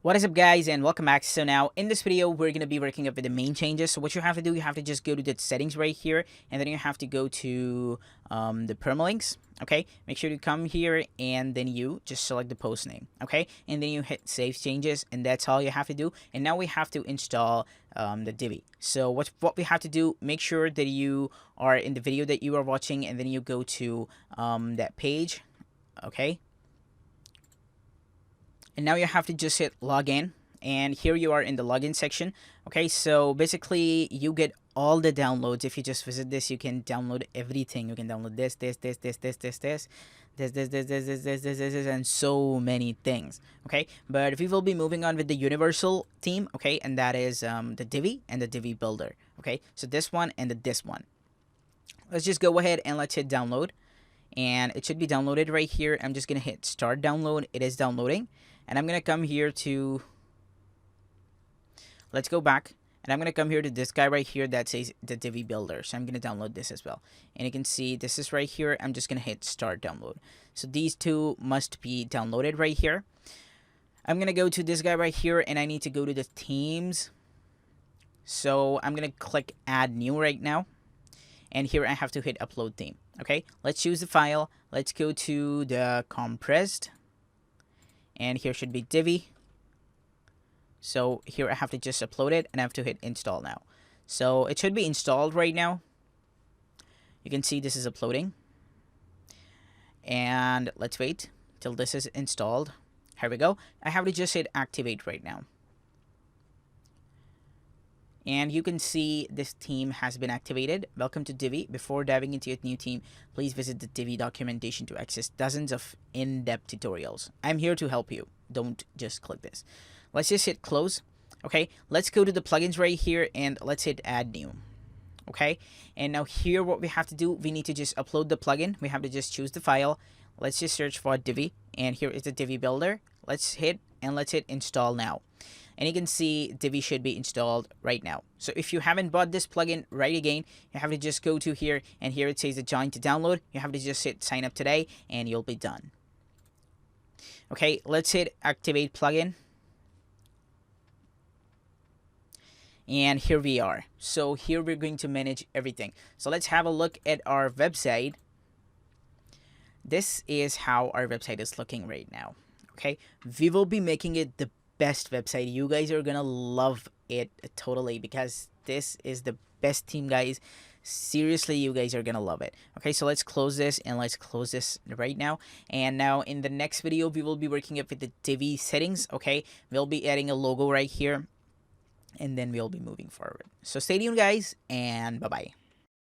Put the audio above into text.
What is up, guys, and welcome back. So now in this video we're going to be working up with the main changes. So what you have to do, you have to just go to the settings right here, and then you have to go to the permalinks. Okay, make sure to come here and then you just select the post name. Okay, and then you hit save changes, and that's all you have to do. And now we have to install the Divi. So what we have to do, make sure that you are in the video that you are watching, and then you go to that page. Okay, and now you have to just hit login, and here you are in the login section. Okay, so basically you get all the downloads. If you just visit this, you can download everything. You can download this, and so many things. Okay, but we will be moving on with the universal theme. Okay, and that is the Divi and the Divi builder. Okay, so this one and this one. Let's just go ahead and let's hit download, and it should be downloaded right here. I'm just gonna hit start download. It is downloading, and I'm gonna come here to, let's go back, and I'm gonna come here to this guy right here that says the Divi builder. So I'm gonna download this as well, and you can see this is right here. I'm just gonna hit start download. So these two must be downloaded right here. I'm gonna go to this guy right here, and I need to go to the themes. So I'm gonna click add new right now, and here I have to hit upload theme. Okay, let's choose the file. Let's go to the compressed, and here should be Divi. So here I have to just upload it, and I have to hit install now. So it should be installed right now. You can see this is uploading, and let's wait till this is installed. Here we go. I have to just hit activate right now, and you can see this theme has been activated. Welcome to Divi. Before diving into your new theme, please visit the Divi documentation to access dozens of in-depth tutorials. I'm here to help you. Don't just click this. Let's just hit close. Okay, let's go to the plugins right here, and let's hit add new. Okay, and now here what we have to do, we need to just upload the plugin. We have to just choose the file. Let's just search for Divi, and here is the Divi builder. Let's hit install now. And you can see Divi should be installed right now. So if you haven't bought this plugin, right again, you have to just go to here, and here it says the join to download. You have to just hit sign up today, and you'll be done. Okay, let's hit activate plugin. And here we are. So here we're going to manage everything. So let's have a look at our website. This is how our website is looking right now. Okay, we will be making it the best website. You guys are gonna love it totally, because this is the best theme, guys. Seriously, you guys are gonna love it. Okay, so let's close this, and let's close this right now. And now in the next video, we will be working up with the Divi settings. Okay, we'll be adding a logo right here, and then we'll be moving forward. So stay tuned, guys, and bye-bye.